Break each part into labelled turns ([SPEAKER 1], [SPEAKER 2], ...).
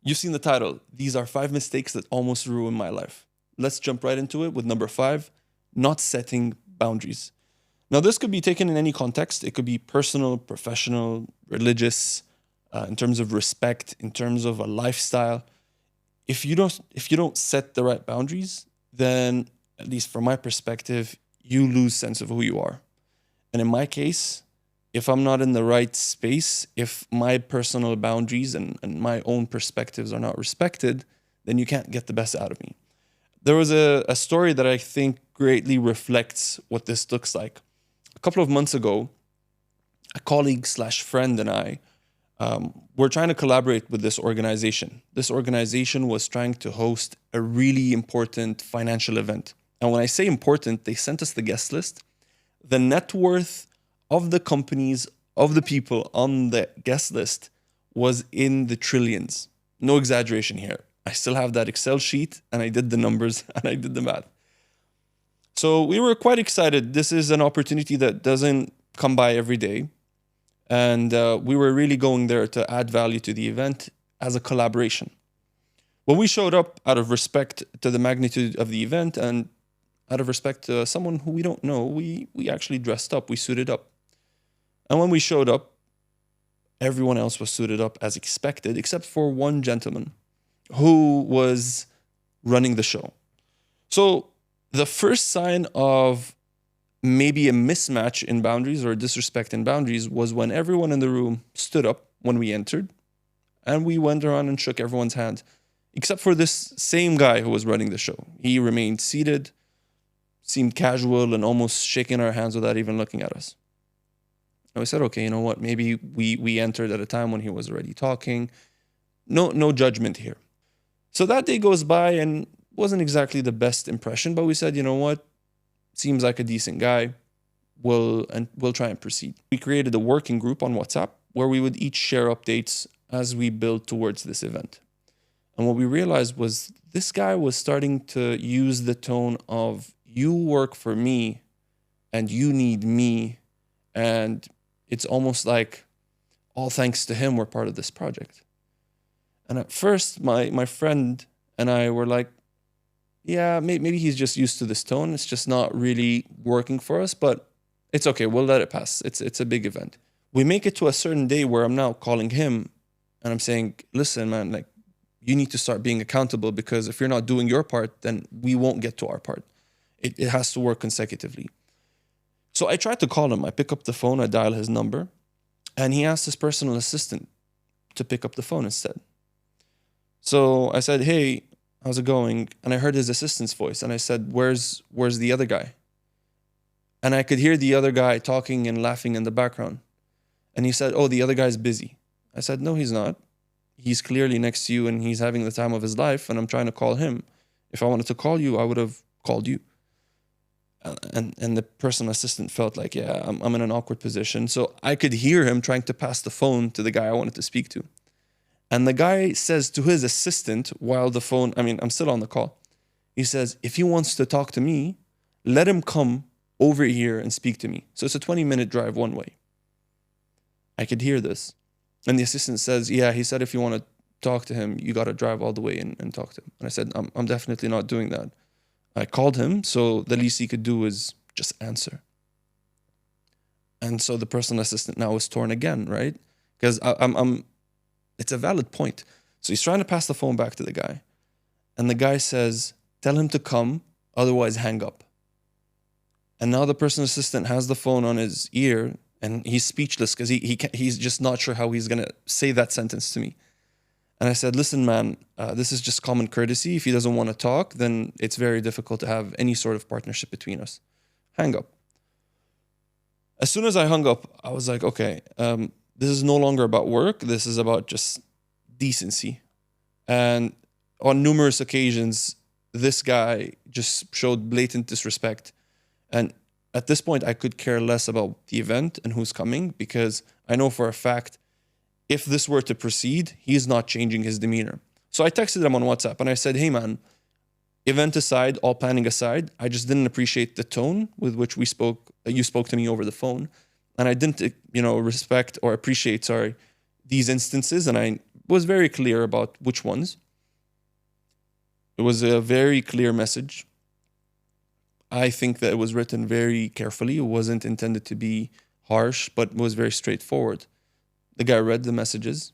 [SPEAKER 1] You've seen the title. These are 5 mistakes that almost ruined my life. Let's jump right into it with number 5, not setting boundaries. Now, this could be taken in any context. It could be personal, professional, religious, in terms of respect, in terms of a lifestyle. If you don't set the right boundaries, then at least from my perspective, you lose sense of who you are. And in my case, if I'm not in the right space, if my personal boundaries and my own perspectives are not respected, then you can't get the best out of me. There was a story that I think greatly reflects what this looks like. A couple of months ago, a colleague slash friend and I were trying to collaborate with this organization. This organization was trying to host a really important financial event. And when I say important, they sent us the guest list. The net worth of the companies, of the people on the guest list was in the trillions. No exaggeration here. I still have that Excel sheet and I did the numbers and I did the math. So we were quite excited. This is an opportunity that doesn't come by every day. And we were really going there to add value to the event as a collaboration. When we showed up, out of respect to the magnitude of the event and out of respect to someone who we don't know, we actually dressed up, we suited up. And when we showed up, everyone else was suited up as expected, except for one gentleman who was running the show. So the first sign of maybe a mismatch in boundaries or disrespect in boundaries was when everyone in the room stood up when we entered and we went around and shook everyone's hand, except for this same guy who was running the show. He remained seated, seemed casual and almost shaking our hands without even looking at us. And we said, okay, you know what? Maybe we entered at a time when he was already talking. No judgment here. So that day goes by and wasn't exactly the best impression, but we said, you know what? Seems like a decent guy. We'll try and proceed. We created a working group on WhatsApp where we would each share updates as we build towards this event. And what we realized was this guy was starting to use the tone of, you work for me and you need me. And it's almost like all thanks to him we're part of this project. And at first, my friend and I were like, yeah, maybe he's just used to this tone. It's just not really working for us, but it's okay. We'll let it pass. It's a big event. We make it to a certain day where I'm now calling him and I'm saying, listen, man, like you need to start being accountable because if you're not doing your part, then we won't get to our part. It has to work consecutively. So I tried to call him. I pick up the phone, I dial his number, and he asked his personal assistant to pick up the phone instead. So I said, hey, how's it going? And I heard his assistant's voice and I said, where's the other guy? And I could hear the other guy talking and laughing in the background. And he said, oh, the other guy's busy. I said, no, he's not. He's clearly next to you and he's having the time of his life and I'm trying to call him. If I wanted to call you, I would have called you. And the personal assistant felt like, yeah, I'm in an awkward position. So I could hear him trying to pass the phone to the guy I wanted to speak to. And the guy says to his assistant while the phone, I'm still on the call. He says, if he wants to talk to me, let him come over here and speak to me. So it's a 20-minute drive one way. I could hear this. And the assistant says, yeah, he said if you want to talk to him, you got to drive all the way and talk to him. And I said, I'm definitely not doing that. I called him, so the least he could do is just answer. And so the personal assistant now is torn again, right? Because it's a valid point. So he's trying to pass the phone back to the guy. And the guy says, tell him to come, otherwise hang up. And now the personal assistant has the phone on his ear and he's speechless because he's just not sure how he's going to say that sentence to me. And I said, listen, man, this is just common courtesy. If he doesn't want to talk, then it's very difficult to have any sort of partnership between us. Hang up. As soon as I hung up, I was like, okay, this is no longer about work. This is about just decency. And on numerous occasions, this guy just showed blatant disrespect. And at this point, I could care less about the event and who's coming because I know for a fact, if this were to proceed, he's not changing his demeanor. So I texted him on WhatsApp and I said, hey man, event aside, all planning aside, I just didn't appreciate the tone with which you spoke to me over the phone. And I didn't, respect or appreciate, these instances. And I was very clear about which ones. It was a very clear message. I think that it was written very carefully. It wasn't intended to be harsh, but was very straightforward. The guy read the messages.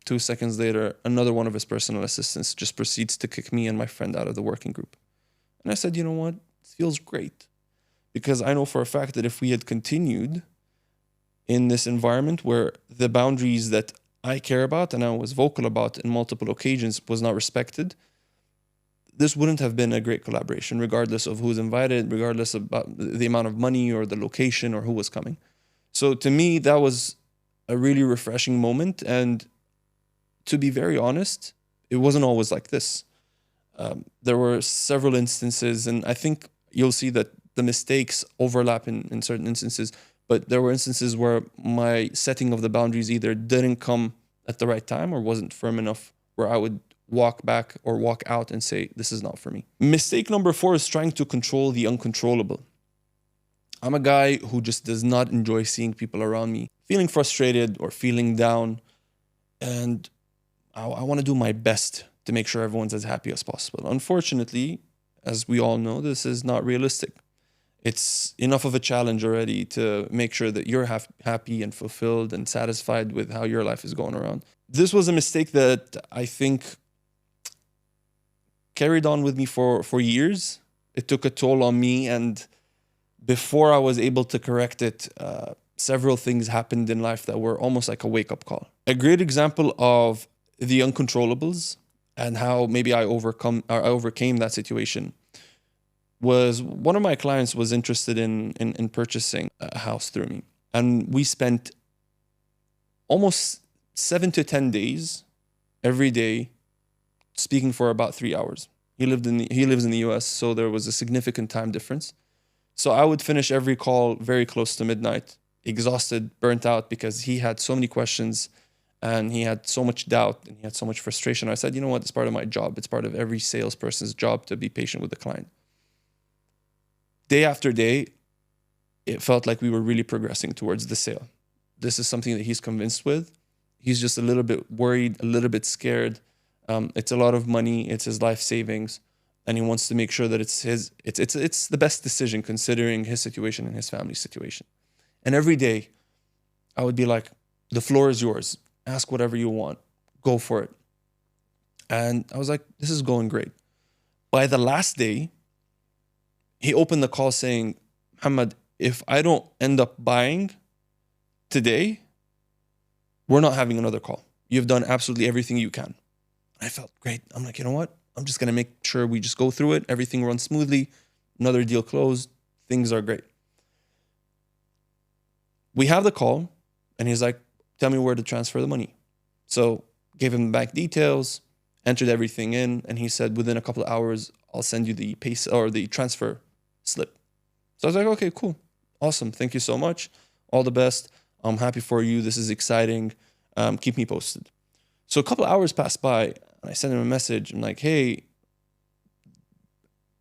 [SPEAKER 1] 2 seconds later, another one of his personal assistants just proceeds to kick me and my friend out of the working group. And I said, you know what? It feels great. Because I know for a fact that if we had continued in this environment where the boundaries that I care about and I was vocal about in multiple occasions was not respected, this wouldn't have been a great collaboration, regardless of who's invited, regardless of the amount of money or the location or who was coming. So to me, that was a really refreshing moment. And to be very honest, it wasn't always like this. There were several instances, and I think you'll see that the mistakes overlap in certain instances, but there were instances where my setting of the boundaries either didn't come at the right time or wasn't firm enough, where I would walk back or walk out and say, this is not for me. Mistake number 4 is trying to control the uncontrollable. I'm a guy who just does not enjoy seeing people around me feeling frustrated or feeling down. And I want to do my best to make sure everyone's as happy as possible. Unfortunately, as we all know, this is not realistic. It's enough of a challenge already to make sure that you're happy and fulfilled and satisfied with how your life is going around. This was a mistake that I think carried on with me for years. It took a toll on me, and before I was able to correct it, several things happened in life that were almost like a wake-up call. A great example of the uncontrollables and how maybe I overcame that situation was one of my clients was interested in purchasing a house through me. And we spent almost 7 to 10 days every day speaking for about 3 hours. He lives in the US, so there was a significant time difference. So I would finish every call very close to midnight, exhausted, burnt out, because he had so many questions and he had so much doubt and he had so much frustration. I said, you know what? It's part of my job. It's part of every salesperson's job to be patient with the client. Day after day, it felt like we were really progressing towards the sale. This is something that he's convinced with. He's just a little bit worried, a little bit scared. It's a lot of money. It's his life savings. And he wants to make sure that it's the best decision considering his situation and his family's situation. And every day I would be like, the floor is yours. Ask whatever you want. Go for it. And I was like, this is going great. By the last day, he opened the call saying, Muhammad, if I don't end up buying today, we're not having another call. You've done absolutely everything you can. I felt great. I'm like, you know what? I'm just going to make sure we just go through it. Everything runs smoothly. Another deal closed. Things are great. We have the call and he's like, tell me where to transfer the money. So gave him the bank details, entered everything in, and he said, within a couple of hours, I'll send you the the transfer slip. So I was like, okay, cool. Awesome. Thank you so much. All the best. I'm happy for you. This is exciting. Keep me posted. So a couple of hours passed by and I sent him a message. I'm like, hey,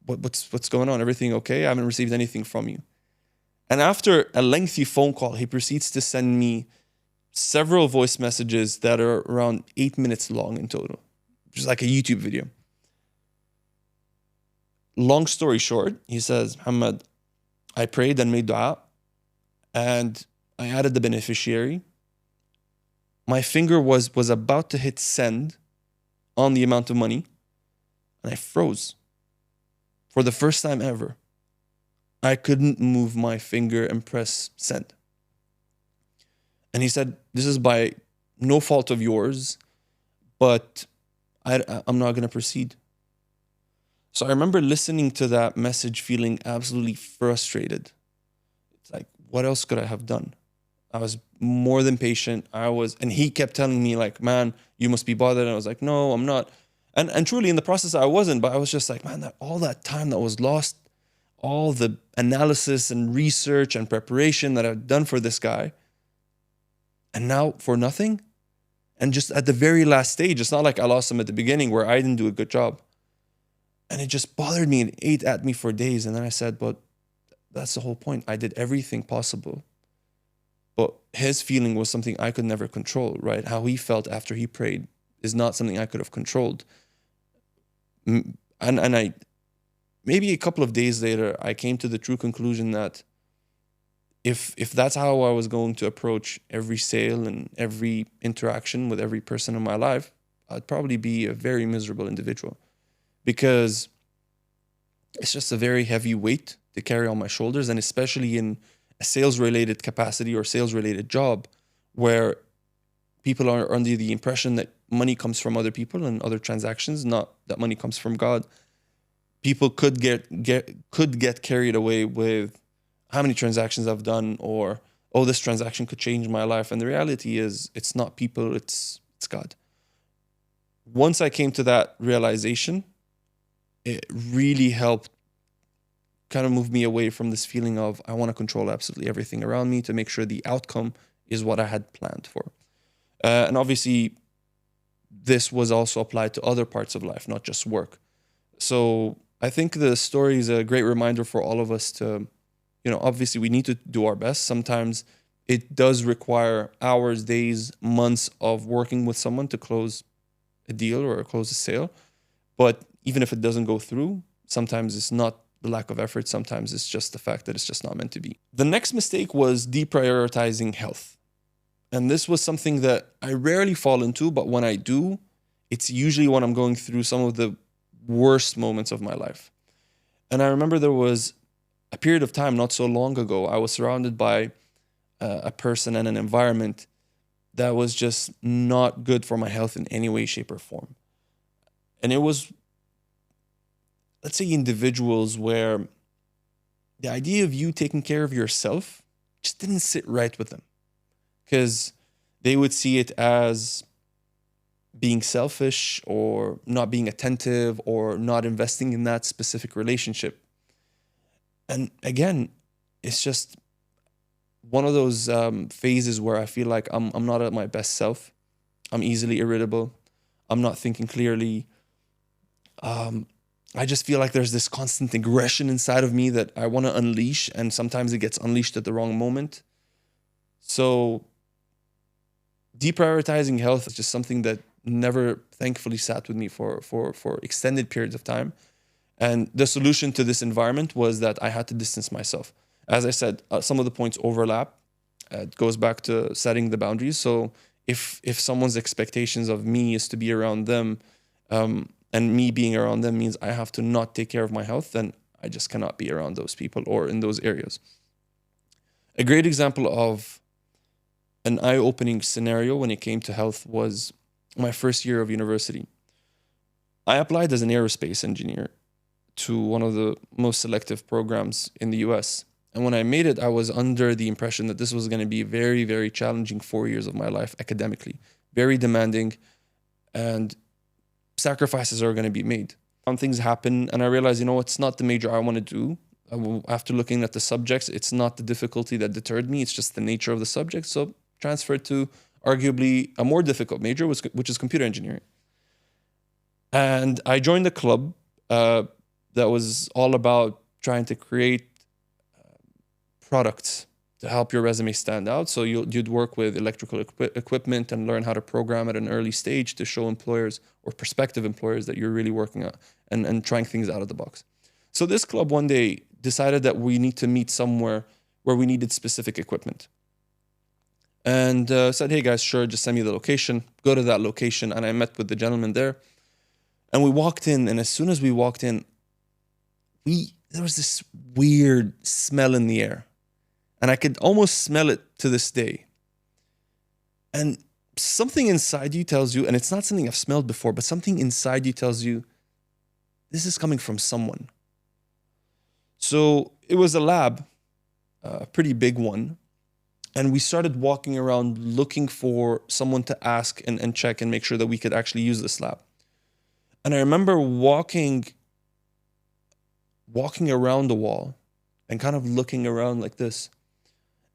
[SPEAKER 1] what's going on? Everything okay? I haven't received anything from you. And after a lengthy phone call, he proceeds to send me several voice messages that are around 8 minutes long in total, which is like a YouTube video. Long story short, he says, Muhammad, I prayed and made dua and I added the beneficiary. My finger was about to hit send on the amount of money and I froze. For the first time ever, I couldn't move my finger and press send. And he said, this is by no fault of yours, but I'm not going to proceed. So I remember listening to that message feeling absolutely frustrated. It's like, what else could I have done? I was more than patient. And he kept telling me like, man, you must be bothered. And I was like, no, I'm not. And truly in the process, I wasn't, but I was just like, man, all that time that was lost, all the analysis and research and preparation that I've done for this guy, and now for nothing? And just at the very last stage, it's not like I lost him at the beginning where I didn't do a good job. And it just bothered me and ate at me for days. And then I said, but that's the whole point. I did everything possible. But his feeling was something I could never control, right? How he felt after he prayed is not something I could have controlled. And I, maybe a couple of days later, I came to the true conclusion that if that's how I was going to approach every sale and every interaction with every person in my life, I'd probably be a very miserable individual, because it's just a very heavy weight to carry on my shoulders. And especially in a sales related capacity or sales related job where people are under the impression that money comes from other people and other transactions, not that money comes from God. People could get carried away with how many transactions I've done, or, oh, this transaction could change my life. And the reality is, it's not people, it's God. Once I came to that realization, it really helped kind of move me away from this feeling of I want to control absolutely everything around me to make sure the outcome is what I had planned for. And obviously, this was also applied to other parts of life, not just work. So I think the story is a great reminder for all of us to, obviously we need to do our best. Sometimes it does require hours, days, months of working with someone to close a deal or close a sale. But even if it doesn't go through, sometimes it's not the lack of effort. Sometimes it's just the fact that it's just not meant to be. The next mistake was deprioritizing health. And this was something that I rarely fall into, but when I do, it's usually when I'm going through some of the worst moments of my life. And I remember there was a period of time not so long ago, I was surrounded by a person and an environment that was just not good for my health in any way, shape, or form. And it was, let's say, individuals where the idea of you taking care of yourself just didn't sit right with them, because they would see it as being selfish or not being attentive or not investing in that specific relationship. And again, it's just one of those phases where I feel like I'm not at my best self. I'm easily irritable. I'm not thinking clearly. I just feel like there's this constant aggression inside of me that I want to unleash, and sometimes it gets unleashed at the wrong moment. So deprioritizing health is just something that never thankfully sat with me for extended periods of time. And the solution to this environment was that I had to distance myself. As I said, some of the points overlap. It goes back to setting the boundaries. So if someone's expectations of me is to be around them, and me being around them means I have to not take care of my health, then I just cannot be around those people or in those areas. A great example of an eye-opening scenario when it came to health was my first year of university. I applied as an aerospace engineer to one of the most selective programs in the US. And when I made it, I was under the impression that this was going to be very, very challenging 4 years of my life academically, very demanding, and sacrifices are going to be made. Some things happen, and I realized, it's not the major I want to do. After looking at the subjects, it's not the difficulty that deterred me, it's just the nature of the subject. So transferred to arguably a more difficult major, which is computer engineering. And I joined a club that was all about trying to create products to help your resume stand out. So you'd work with electrical equipment and learn how to program at an early stage to show employers or prospective employers that you're really working at and trying things out of the box. So this club one day decided that we need to meet somewhere where we needed specific equipment. And said, hey guys, sure, just send me the location. Go to that location. And I met with the gentleman there. And we walked in, and as soon as we walked in, there was this weird smell in the air. And I could almost smell it to this day. And something inside you tells you, and it's not something I've smelled before, but something inside you tells you, this is coming from someone. So it was a lab, a pretty big one. And we started walking around looking for someone to ask and check and make sure that we could actually use this lab. And I remember walking around the wall and kind of looking around like this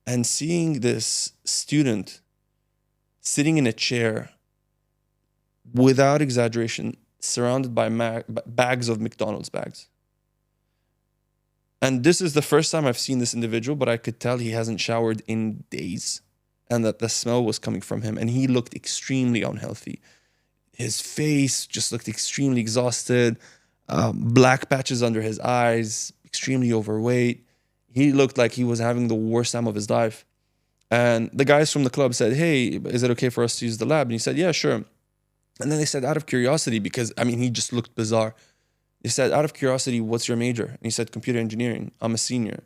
[SPEAKER 1] and seeing this student sitting in a chair, without exaggeration, surrounded by bags of McDonald's bags. And this is the first time I've seen this individual, but I could tell he hasn't showered in days and that the smell was coming from him. And he looked extremely unhealthy. His face just looked extremely exhausted, black patches under his eyes, extremely overweight. He looked like he was having the worst time of his life. And the guys from the club said, hey, is it okay for us to use the lab? And he said, yeah, sure. And then they said, out of curiosity, because I mean, he just looked bizarre. They said, out of curiosity, what's your major? And he said, computer engineering. I'm a senior.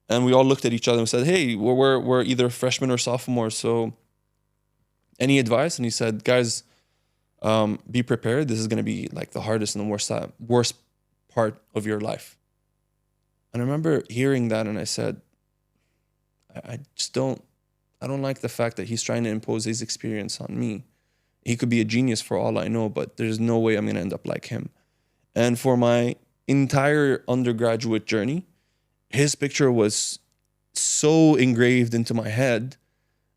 [SPEAKER 1] And we all looked at each other and said, hey, we're either freshmen or sophomores. So any advice? And he said, guys, be prepared. This is going to be like the hardest and the worst part of your life. And I remember hearing that, and I said, I don't like the fact that he's trying to impose his experience on me. He could be a genius for all I know, but there's no way I'm going to end up like him. And for my entire undergraduate journey, his picture was so engraved into my head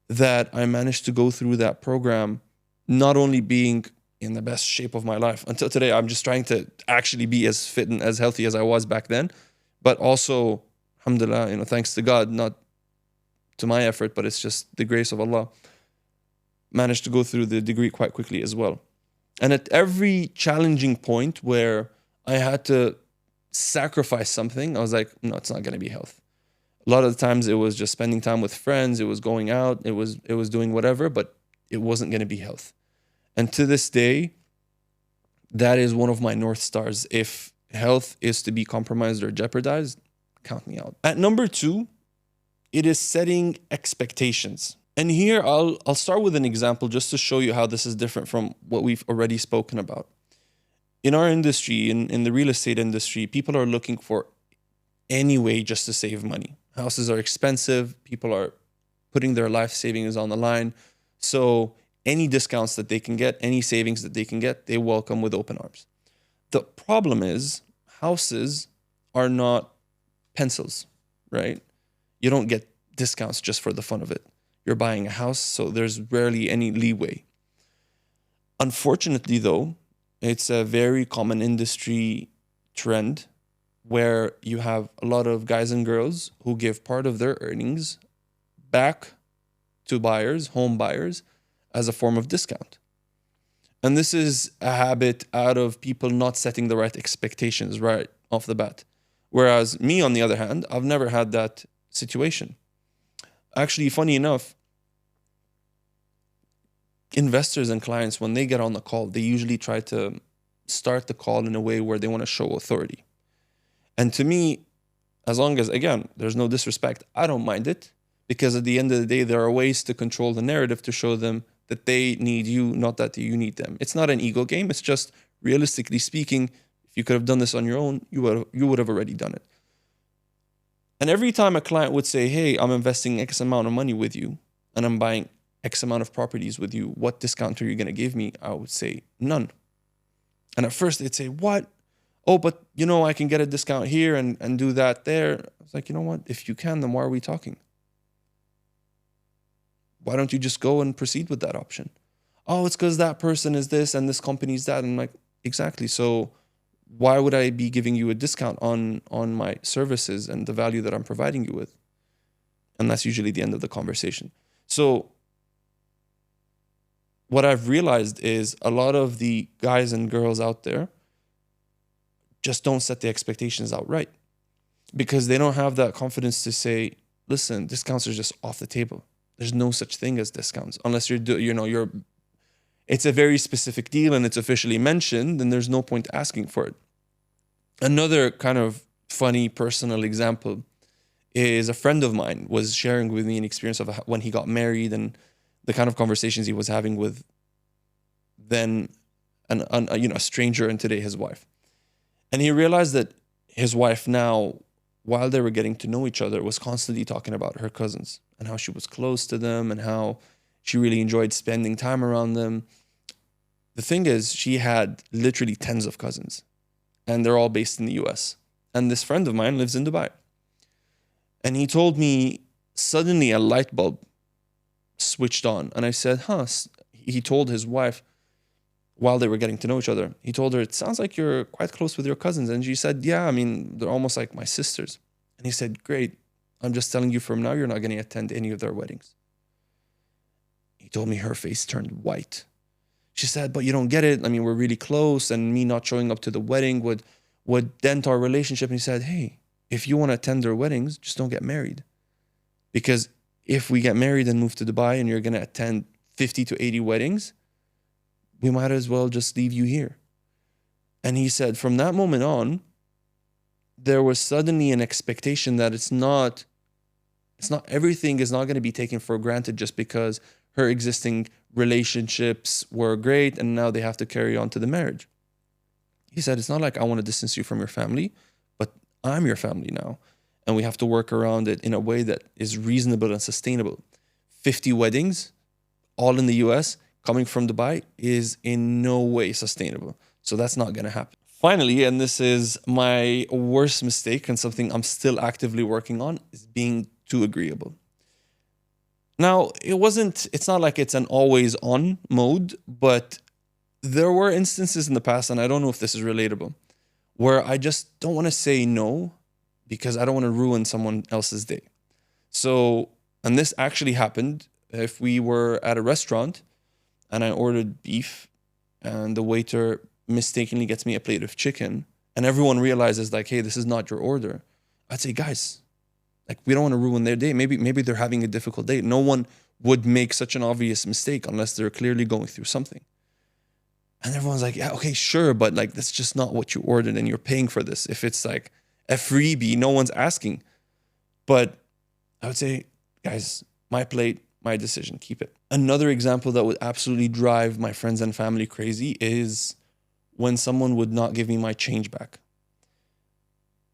[SPEAKER 1] that I managed to go through that program, not only being in the best shape of my life. Until today, I'm just trying to actually be as fit and as healthy as I was back then, but also, alhamdulillah, thanks to God, not to my effort, but it's just the grace of Allah, managed to go through the degree quite quickly as well. And at every challenging point where I had to sacrifice something, I was like, no, it's not going to be health. A lot of the times it was just spending time with friends, it was going out, it was doing whatever, but it wasn't going to be health. And to this day, that is one of my North Stars. If health is to be compromised or jeopardized, count me out. At number 2, it is setting expectations. And here I'll start with an example just to show you how this is different from what we've already spoken about. In our industry, in the real estate industry, people are looking for any way just to save money. Houses are expensive. People are putting their life savings on the line. So any discounts that they can get, any savings that they can get, they welcome with open arms. The problem is houses are not pencils, right? You don't get discounts just for the fun of it. You're buying a house, so there's rarely any leeway. Unfortunately, though, it's a very common industry trend where you have a lot of guys and girls who give part of their earnings back to buyers, home buyers, as a form of discount. And this is a habit out of people not setting the right expectations right off the bat. Whereas me, on the other hand, I've never had that situation. Actually, funny enough, investors and clients, when they get on the call, they usually try to start the call in a way where they want to show authority. And to me, as long as, again, there's no disrespect, I don't mind it, because at the end of the day, there are ways to control the narrative to show them that they need you, not that you need them. It's not an ego game. It's just, realistically speaking, if you could have done this on your own, you would have already done it. And every time a client would say, hey, I'm investing X amount of money with you, and I'm buying X amount of properties with you, what discount are you going to give me? I would say none. And at first they'd say, what? Oh, but I can get a discount here and do that there. I was like, you know what? If you can, then why are we talking? Why don't you just go and proceed with that option? Oh, it's because that person is this and this company is that. And I'm like, exactly. So why would I be giving you a discount on my services and the value that I'm providing you with? And that's usually the end of the conversation. So what I've realized is a lot of the guys and girls out there just don't set the expectations outright because they don't have that confidence to say, listen, discounts are just off the table. There's no such thing as discounts unless it's a very specific deal and it's officially mentioned, then there's no point asking for it. Another kind of funny personal example is a friend of mine was sharing with me an experience of when he got married and the kind of conversations he was having with then a stranger and today his wife. And he realized that his wife now, while they were getting to know each other, was constantly talking about her cousins and how she was close to them and how she really enjoyed spending time around them. The thing is, she had literally tens of cousins and they're all based in the US. And this friend of mine lives in Dubai. And he told me suddenly a light bulb switched on. And I said, he told his wife while they were getting to know each other, he told her, it sounds like you're quite close with your cousins. And she said, yeah, they're almost like my sisters. And he said, great. I'm just telling you from now, you're not going to attend any of their weddings. He told me her face turned white. She said, but you don't get it. I mean, we're really close, and me not showing up to the wedding would dent our relationship. And he said, hey, if you want to attend their weddings, just don't get married. Because if we get married and move to Dubai and you're going to attend 50 to 80 weddings, we might as well just leave you here. And he said, from that moment on, there was suddenly an expectation that it's not everything is not going to be taken for granted just because her existing relationships were great and now they have to carry on to the marriage. He said, it's not like I want to distance you from your family, but I'm your family now. And we have to work around it in a way that is reasonable and sustainable. 50 weddings, all in the US, coming from Dubai, is in no way sustainable. So that's not going to happen. Finally, and this is my worst mistake and something I'm still actively working on, is being too agreeable. Now, it's not like it's an always on mode, but there were instances in the past, and I don't know if this is relatable, where I just don't want to say no because I don't want to ruin someone else's day. So, and this actually happened if we were at a restaurant and I ordered beef and the waiter mistakenly gets me a plate of chicken and everyone realizes like, hey, this is not your order. I'd say, guys, like, we don't want to ruin their day. Maybe they're having a difficult day. No one would make such an obvious mistake unless they're clearly going through something. And everyone's like, yeah, okay, sure, but like, that's just not what you ordered and you're paying for this. If it's like a freebie, no one's asking. But I would say, guys, my plate, my decision, keep it. Another example that would absolutely drive my friends and family crazy is when someone would not give me my change back.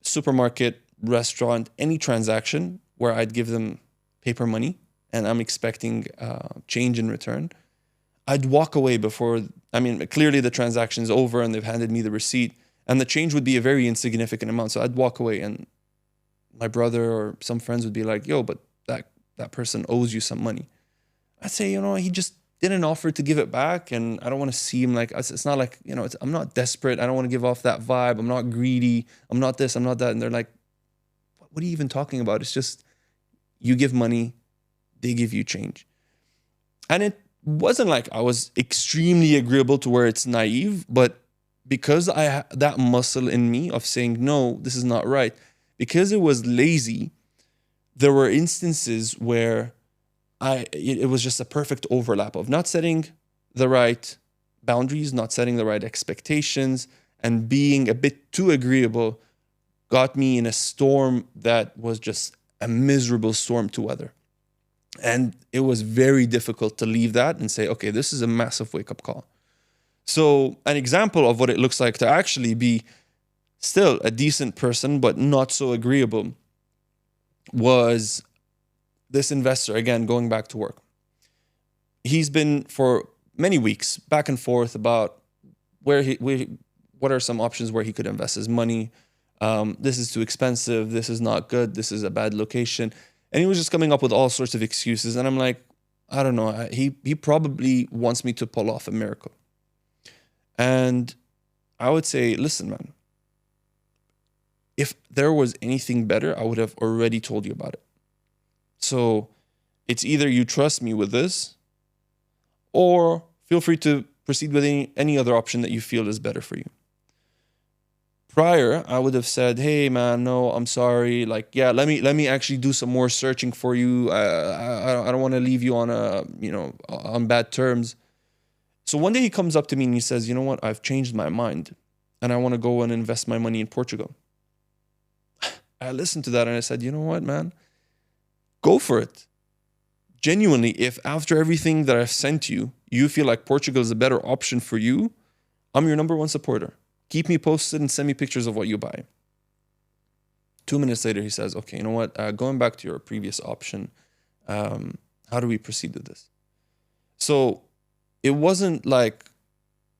[SPEAKER 1] Supermarket, restaurant, any transaction where I'd give them paper money and I'm expecting change in return, I'd walk away before, clearly the transaction's over and they've handed me the receipt and the change would be a very insignificant amount. So I'd walk away and my brother or some friends would be like, yo, but that person owes you some money. I'd say, he just didn't offer to give it back and I don't want to seem like, it's not like, I'm not desperate. I don't want to give off that vibe. I'm not greedy. I'm not this, I'm not that. And they're like, what are you even talking about? It's just, you give money, they give you change. And it wasn't like I was extremely agreeable to where it's naive, but because I had that muscle in me of saying, no, this is not right, because it was lazy, there were instances where it was just a perfect overlap of not setting the right boundaries, not setting the right expectations, and being a bit too agreeable got me in a storm that was just a miserable storm to weather. And it was very difficult to leave that and say, okay, this is a massive wake-up call. So an example of what it looks like to actually be still a decent person, but not so agreeable, was this investor, again, going back to work. He's been for many weeks back and forth about what are some options where he could invest his money. This is too expensive. This is not good. This is a bad location. And he was just coming up with all sorts of excuses. And I'm like, I don't know. He probably wants me to pull off a miracle. And I would say, listen, man, if there was anything better, I would have already told you about it. So it's either you trust me with this or feel free to proceed with any other option that you feel is better for you. Prior, I would have said, hey, man, no, I'm sorry. Like, yeah, let me actually do some more searching for you. I don't want to leave you on on bad terms. So one day he comes up to me and he says, you know what? I've changed my mind and I want to go and invest my money in Portugal. I listened to that and I said, you know what, man? Go for it. Genuinely, if after everything that I've sent you, you feel like Portugal is a better option for you, I'm your number one supporter. Keep me posted and send me pictures of what you buy. 2 minutes later, he says, okay, you know what? Going back to your previous option, how do we proceed with this? So it wasn't like,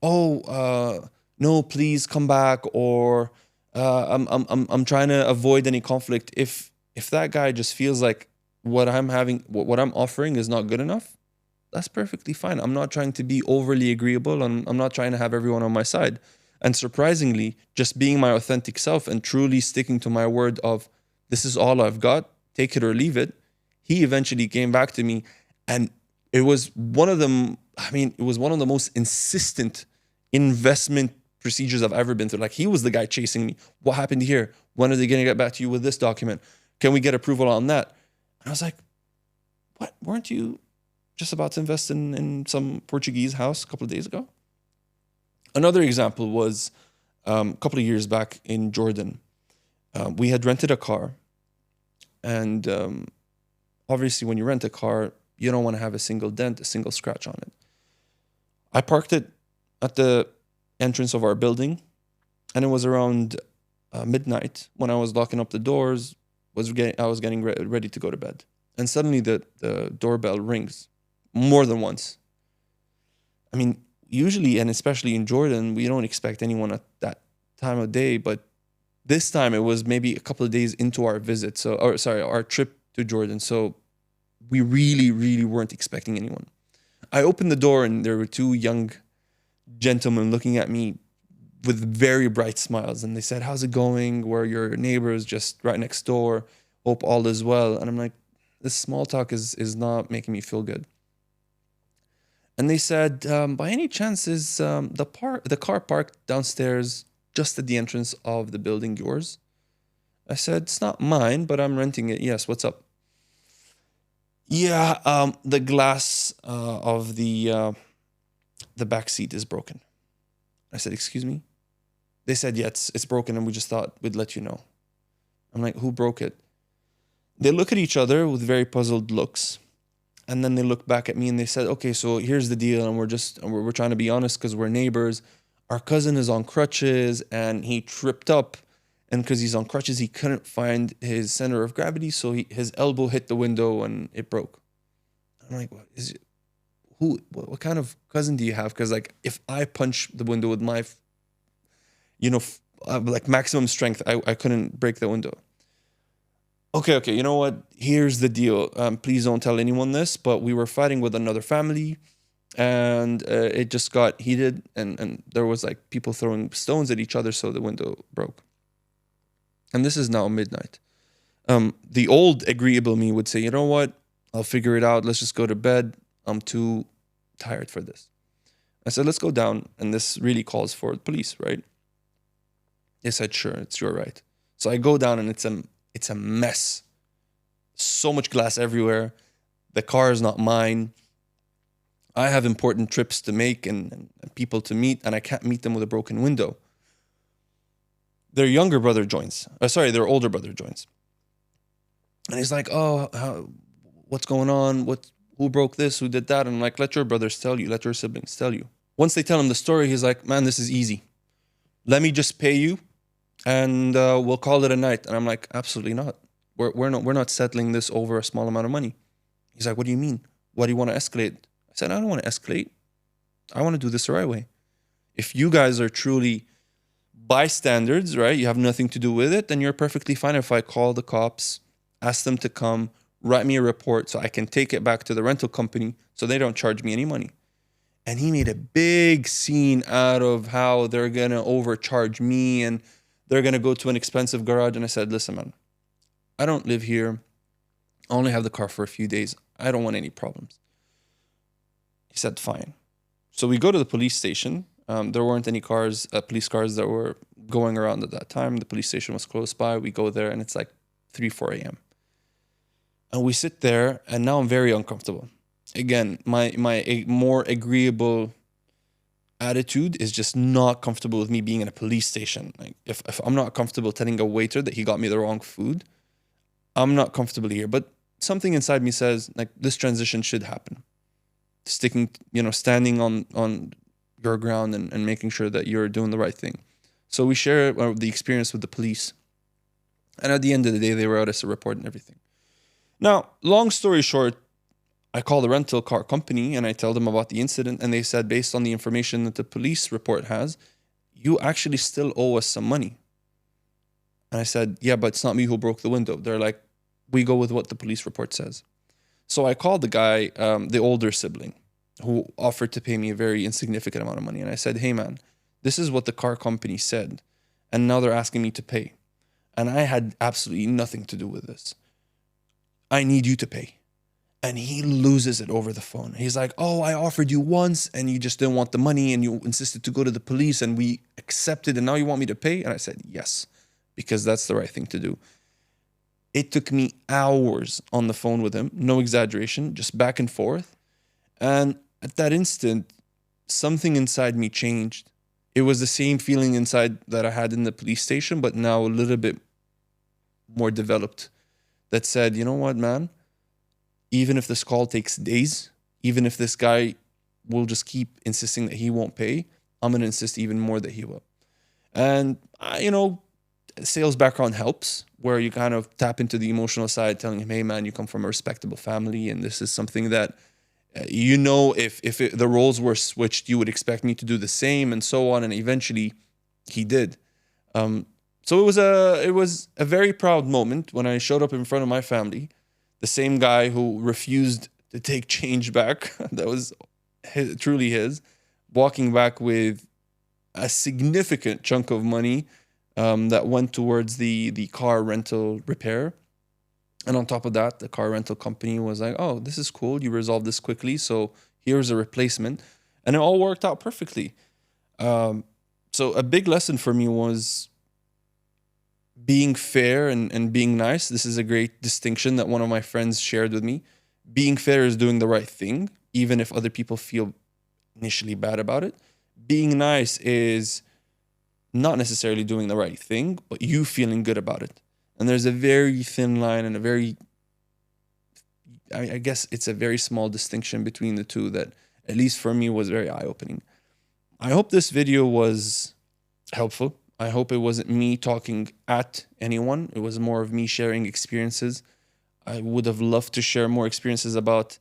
[SPEAKER 1] no, please come back, or I'm trying to avoid any conflict. If that guy just feels like what I'm offering is not good enough, that's perfectly fine. I'm not trying to be overly agreeable, and I'm not trying to have everyone on my side. And surprisingly, just being my authentic self and truly sticking to my word of this is all I've got, take it or leave it, he eventually came back to me. And it was one of the I mean, it was one of the most insistent investment procedures I've ever been through. Like, he was the guy chasing me. What happened here? When are they going to get back to you with this document? Can we get approval on that? And I was like, what? Weren't you just about to invest in some Portuguese house a couple of days ago? Another example was a couple of years back in Jordan. We had rented a car. And obviously, when you rent a car, you don't want to have a single dent, a single scratch on it. I parked it at the entrance of our building, and it was around midnight when I was locking up the doors. I was getting ready to go to bed, and suddenly the doorbell rings more than once. I mean, usually, and especially in Jordan, we don't expect anyone at that time of day, but this time it was maybe a couple of days into our visit, our trip to Jordan. So we really, really weren't expecting anyone. I opened the door and there were two young gentlemen looking at me with very bright smiles. And they said, "How's it going? We're your neighbors just right next door. Hope all is well." And I'm like, this small talk is not making me feel good. And they said, "By any chance is the car parked downstairs just at the entrance of the building yours?" I said, "It's not mine, but I'm renting it. Yes, what's up?" "Yeah, the glass of the back seat is broken." I said, "Excuse me?" They said, "Yeah, it's broken, and we just thought we'd let you know." I'm like, "Who broke it?" They look at each other with very puzzled looks, and then they look back at me and they said, "Okay, so here's the deal, and we're trying to be honest because we're neighbors. Our cousin is on crutches, and he tripped up, and because he's on crutches, he couldn't find his center of gravity, so his elbow hit the window and it broke." I'm like, what kind of cousin do you have? Because like, if I punch the window with my, like maximum strength, I couldn't break the window. Okay, you know what? Here's the deal. Please don't tell anyone this, but we were fighting with another family, and it just got heated, and there was like people throwing stones at each other, so the window broke. And this is now midnight. The old agreeable me would say, "You know what? I'll figure it out. Let's just go to bed. I'm too tired for this." I said, "Let's go down." And this really calls for the police, right? They said, "Sure, it's your right." So I go down and it's a mess. So much glass everywhere. The car is not mine. I have important trips to make and people to meet, and I can't meet them with a broken window. Their older brother joins. And he's like, "Oh, what's going on? Who broke this? Who did that?" And I'm like, "Let your brothers tell you. Let your siblings tell you." Once they tell him the story, he's like, "Man, this is easy. Let me just pay you, and we'll call it a night." And I'm like, "Absolutely not. We're not settling this over a small amount of money." He's like, "What do you mean? Why do you want to escalate?" I said, "I don't want to escalate. I want to do this the right way. If you guys are truly bystanders, right? You have nothing to do with it, then you're perfectly fine if I call the cops, ask them to come, write me a report so I can take it back to the rental company so they don't charge me any money." And he made a big scene out of how they're going to overcharge me and they're going to go to an expensive garage. And I said, "Listen, man, I don't live here. I only have the car for a few days. I don't want any problems." He said, "Fine." So we go to the police station. There weren't any police cars that were going around at that time. The police station was close by. We go there and it's like 3, 4 a.m. And we sit there and now I'm very uncomfortable. Again, my more agreeable attitude is just not comfortable with me being in a police station. Like if I'm not comfortable telling a waiter that he got me the wrong food, I'm not comfortable here. But something inside me says like this transition should happen. Standing on your ground and making sure that you're doing the right thing. So we share the experience with the police. And at the end of the day, they wrote us a report and everything. Now, long story short, I call the rental car company and I tell them about the incident. And they said, based on the information that the police report has, you actually still owe us some money. And I said, "Yeah, but it's not me who broke the window." They're like, "We go with what the police report says." So I called the guy, the older sibling, who offered to pay me a very insignificant amount of money. And I said, "Hey, man, this is what the car company said. And now they're asking me to pay. And I had absolutely nothing to do with this. I need you to pay." And he loses it over the phone. He's like, oh, I offered you once and you just didn't want the money and you insisted to go to the police and we accepted and now you want me to pay? And I said, yes, because that's the right thing to do. It took me hours on the phone with him, no exaggeration, just back and forth. And at that instant, something inside me changed. It was the same feeling inside that I had in the police station, but now a little bit more developed, that said, you know what, man? Even if this call takes days, even if this guy will just keep insisting that he won't pay, I'm going to insist even more that he will. And, sales background helps, where you kind of tap into the emotional side, telling him, hey, man, you come from a respectable family, and this is something that, if the roles were switched, you would expect me to do the same, and so on. And eventually he did. So it was a very proud moment when I showed up in front of my family. The same guy who refused to take change back, that was truly his, walking back with a significant chunk of money that went towards the car rental repair. And on top of that, the car rental company was like, oh, this is cool. You resolved this quickly. So here's a replacement. And it all worked out perfectly. So a big lesson for me was being fair and being nice. This is a great distinction that one of my friends shared with me. Being fair is doing the right thing, even if other people feel initially bad about it. Being nice is not necessarily doing the right thing, but you feeling good about it. And there's a very thin line and I guess it's a very small distinction between the two that, at least for me, was very eye-opening. I hope this video was helpful. I hope it wasn't me talking at anyone. It was more of me sharing experiences. I would have loved to share more experiences about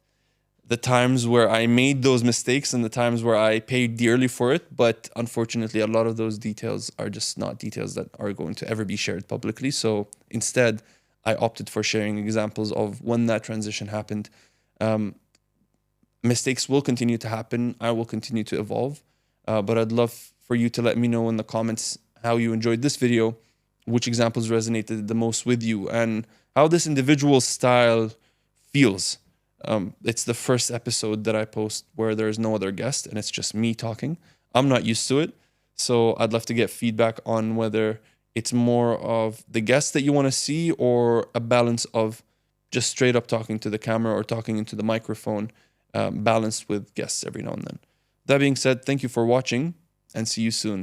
[SPEAKER 1] the times where I made those mistakes and the times where I paid dearly for it. But unfortunately, a lot of those details are just not details that are going to ever be shared publicly. So instead, I opted for sharing examples of when that transition happened. Mistakes will continue to happen. I will continue to evolve. But I'd love for you to let me know in the comments how you enjoyed this video, which examples resonated the most with you, and how this individual style feels. It's the first episode that I post where there's no other guest and it's just me talking. I'm not used to it. So I'd love to get feedback on whether it's more of the guest that you want to see or a balance of just straight up talking to the camera or talking into the microphone, balanced with guests every now and then. That being said, thank you for watching and see you soon.